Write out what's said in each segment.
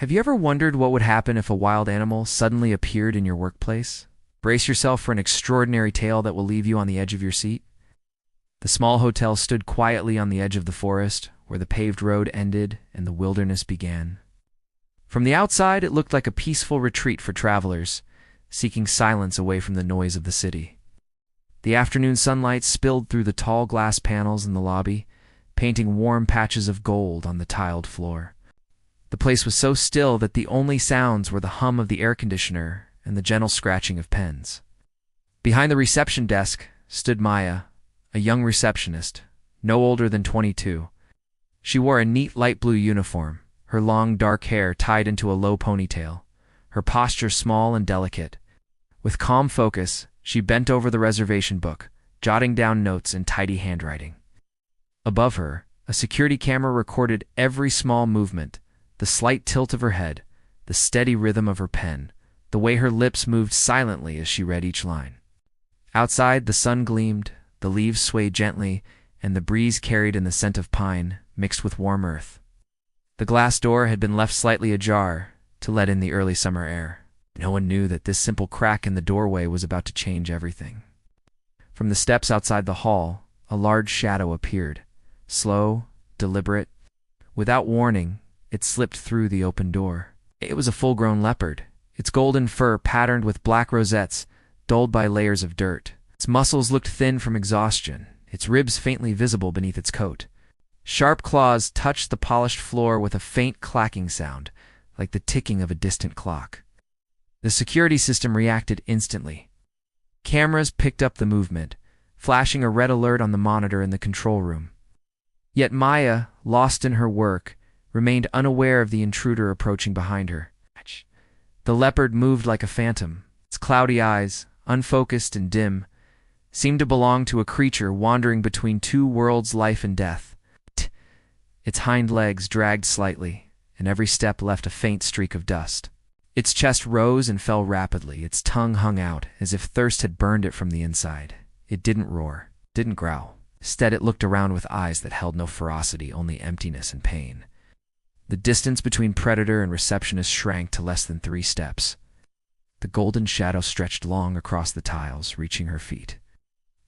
Have you ever wondered what would happen if a wild animal suddenly appeared in your workplace? Brace yourself for an extraordinary tale that will leave you on the edge of your seat. The small hotel stood quietly on the edge of the forest, where the paved road ended and the wilderness began. From the outside, it looked like a peaceful retreat for travelers, seeking silence away from the noise of the city. The afternoon sunlight spilled through the tall glass panels in the lobby, painting warm patches of gold on the tiled floor. The place was so still that the only sounds were the hum of the air conditioner and the gentle scratching of pens. Behind the reception desk stood Maya, a young receptionist, no older than 22. She wore a neat light blue uniform, her long dark hair tied into a low ponytail, her posture small and delicate. With calm focus, she bent over the reservation book, jotting down notes in tidy handwriting. Above her, a security camera recorded every small movement, the slight tilt of her head, the steady rhythm of her pen, the way her lips moved silently as she read each line. Outside, the sun gleamed, the leaves swayed gently, and the breeze carried in the scent of pine, mixed with warm earth. The glass door had been left slightly ajar to let in the early summer air. No one knew that this simple crack in the doorway was about to change everything. From the steps outside the hall, a large shadow appeared, slow, deliberate. Without warning, it slipped through the open door. It was a full-grown leopard, its golden fur patterned with black rosettes, dulled by layers of dirt. Its muscles looked thin from exhaustion, its ribs faintly visible beneath its coat. Sharp claws touched the polished floor with a faint clacking sound, like the ticking of a distant clock. The security system reacted instantly. Cameras picked up the movement, flashing a red alert on the monitor in the control room. Yet Maya, lost in her work, remained unaware of the intruder approaching behind her. The leopard moved like a phantom. Its cloudy eyes, unfocused and dim, seemed to belong to a creature wandering between two worlds, life and death. Its hind legs dragged slightly, and every step left a faint streak of dust. Its chest rose and fell rapidly, its tongue hung out, as if thirst had burned it from the inside. It didn't roar, didn't growl. Instead, it looked around with eyes that held no ferocity, only emptiness and pain. The distance between predator and receptionist shrank to less than 3 steps. The golden shadow stretched long across the tiles, reaching her feet.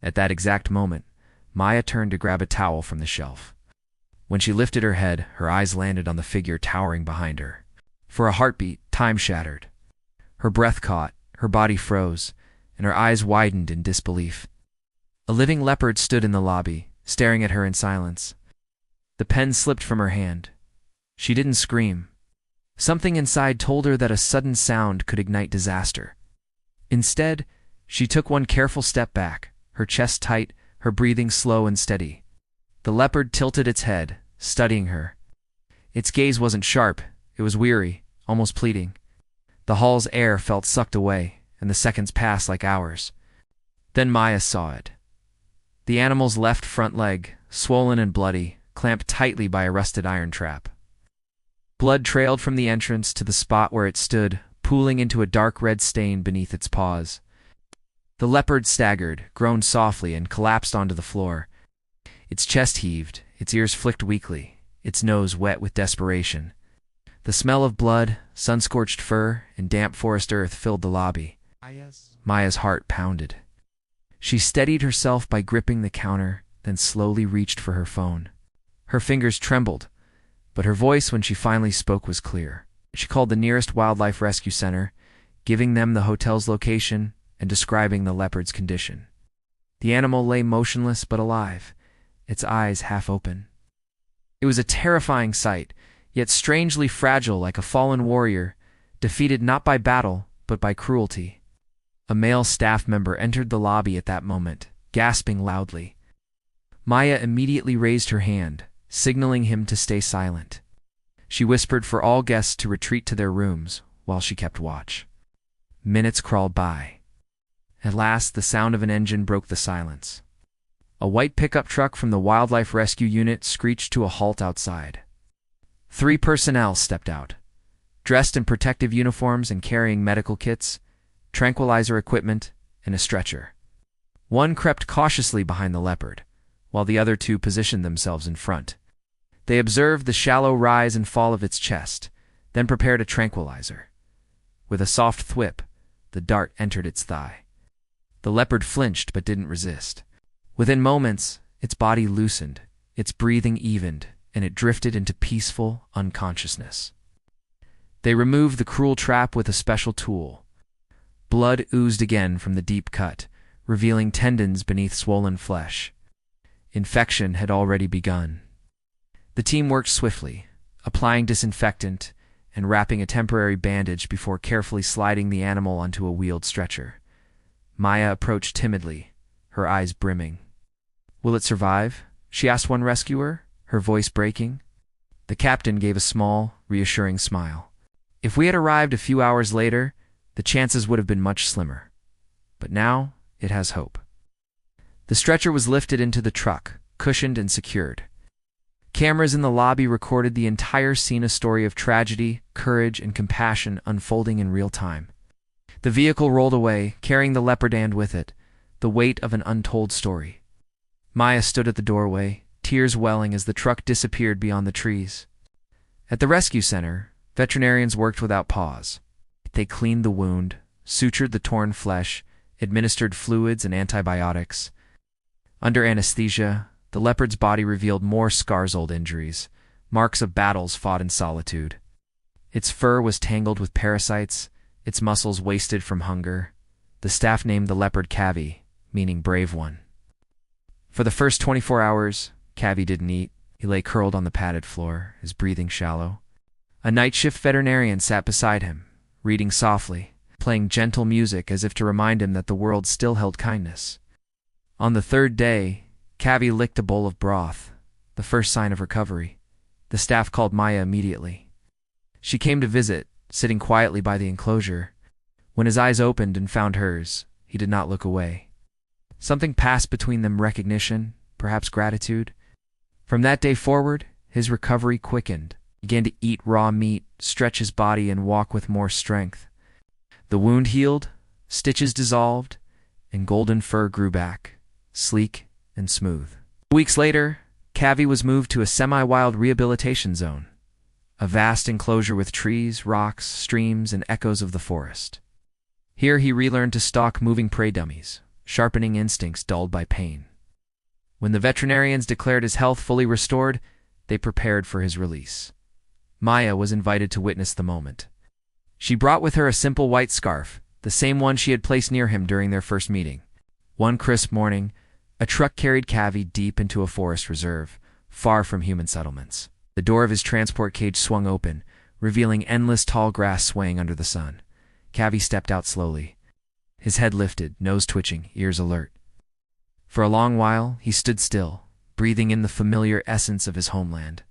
At that exact moment, Maya turned to grab a towel from the shelf. When she lifted her head, her eyes landed on the figure towering behind her. For a heartbeat, time shattered. Her breath caught, her body froze, and her eyes widened in disbelief. A living leopard stood in the lobby, staring at her in silence. The pen slipped from her hand. She didn't scream. Something inside told her that a sudden sound could ignite disaster. Instead, she took one careful step back, her chest tight, her breathing slow and steady. The leopard tilted its head, studying her. Its gaze wasn't sharp, it was weary, almost pleading. The hall's air felt sucked away, and the seconds passed like hours. Then Maya saw it. The animal's left front leg, swollen and bloody, clamped tightly by a rusted iron trap. Blood trailed from the entrance to the spot where it stood, pooling into a dark red stain beneath its paws. The leopard staggered, groaned softly, and collapsed onto the floor. Its chest heaved, its ears flicked weakly, its nose wet with desperation. The smell of blood, sun-scorched fur, and damp forest earth filled the lobby. Maya's heart pounded. She steadied herself by gripping the counter, then slowly reached for her phone. Her fingers trembled, but her voice when she finally spoke was clear. She called the nearest wildlife rescue center, giving them the hotel's location and describing the leopard's condition. The animal lay motionless but alive, its eyes half open. It was a terrifying sight, yet strangely fragile, like a fallen warrior, defeated not by battle, but by cruelty. A male staff member entered the lobby at that moment, gasping loudly. Maya immediately raised her hand, signaling him to stay silent. She whispered for all guests to retreat to their rooms while she kept watch. Minutes crawled by. At last, the sound of an engine broke the silence. A white pickup truck from the Wildlife Rescue Unit screeched to a halt outside. 3 personnel stepped out, dressed in protective uniforms and carrying medical kits, tranquilizer equipment, and a stretcher. One crept cautiously behind the leopard, while the other 2 positioned themselves in front. They observed the shallow rise and fall of its chest, then prepared a tranquilizer. With a soft thwip, the dart entered its thigh. The leopard flinched but didn't resist. Within moments, its body loosened, its breathing evened, and it drifted into peaceful unconsciousness. They removed the cruel trap with a special tool. Blood oozed again from the deep cut, revealing tendons beneath swollen flesh. Infection had already begun. The team worked swiftly, applying disinfectant and wrapping a temporary bandage before carefully sliding the animal onto a wheeled stretcher. Maya approached timidly, her eyes brimming. "Will it survive?" she asked one rescuer, her voice breaking. The captain gave a small, reassuring smile. If we had arrived a few hours later, the chances would have been much slimmer. But now, it has hope. The stretcher was lifted into the truck, cushioned and secured. Cameras in the lobby recorded the entire scene, a story of tragedy, courage, and compassion unfolding in real time. The vehicle rolled away, carrying the leopard and with it, the weight of an untold story. Maya stood at the doorway, tears welling as the truck disappeared beyond the trees. At the rescue center, veterinarians worked without pause. They cleaned the wound, sutured the torn flesh, administered fluids and antibiotics. Under anesthesia, the leopard's body revealed more scars, old injuries, marks of battles fought in solitude. Its fur was tangled with parasites, its muscles wasted from hunger. The staff named the leopard Cavi, meaning brave one. For the first 24 hours, Cavi didn't eat. He lay curled on the padded floor, his breathing shallow. A night shift veterinarian sat beside him, reading softly, playing gentle music as if to remind him that the world still held kindness. On the third day, Cavi licked a bowl of broth, the first sign of recovery. The staff called Maya immediately. She came to visit, sitting quietly by the enclosure. When his eyes opened and found hers, he did not look away. Something passed between them, recognition, perhaps gratitude. From that day forward, his recovery quickened. He began to eat raw meat, stretch his body, and walk with more strength. The wound healed, stitches dissolved, and golden fur grew back, sleek and smooth. Weeks later, Cavi was moved to a semi-wild rehabilitation zone, a vast enclosure with trees, rocks, streams, and echoes of the forest. Here he relearned to stalk moving prey dummies, sharpening instincts dulled by pain. When the veterinarians declared his health fully restored, they prepared for his release. Maya was invited to witness the moment. She brought with her a simple white scarf, the same one she had placed near him during their first meeting. One crisp morning, a truck carried Cavi deep into a forest reserve, far from human settlements. The door of his transport cage swung open, revealing endless tall grass swaying under the sun. Cavi stepped out slowly, his head lifted, nose twitching, ears alert. For a long while, he stood still, breathing in the familiar essence of his homeland.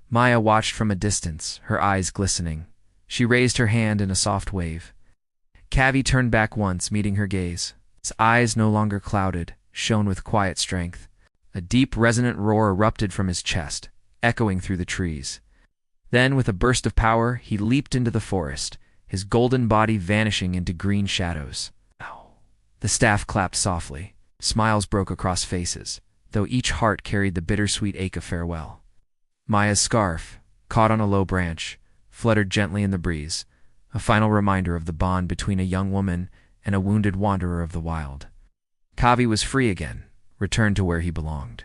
Maya watched from a distance, her eyes glistening. She raised her hand in a soft wave. Cavi turned back once, meeting her gaze. His eyes, no longer clouded, shone with quiet strength. A deep, resonant roar erupted from his chest, echoing through the trees. Then, with a burst of power, he leaped into the forest, his golden body vanishing into green shadows. Ow. The staff clapped softly. Smiles broke across faces, though each heart carried the bittersweet ache of farewell. Maya's scarf, caught on a low branch, fluttered gently in the breeze, a final reminder of the bond between a young woman and a wounded wanderer of the wild. Cavi was free again, returned to where he belonged.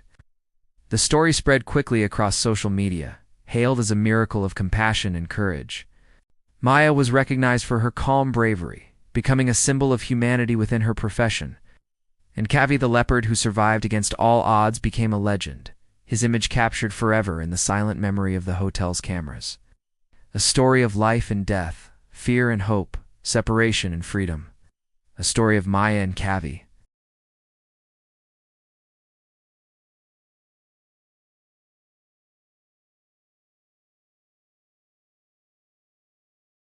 The story spread quickly across social media, hailed as a miracle of compassion and courage. Maya was recognized for her calm bravery, becoming a symbol of humanity within her profession. And Cavi the leopard, who survived against all odds, became a legend, his image captured forever in the silent memory of the hotel's cameras. A story of life and death, fear and hope, separation and freedom. A story of Maya and Cavi,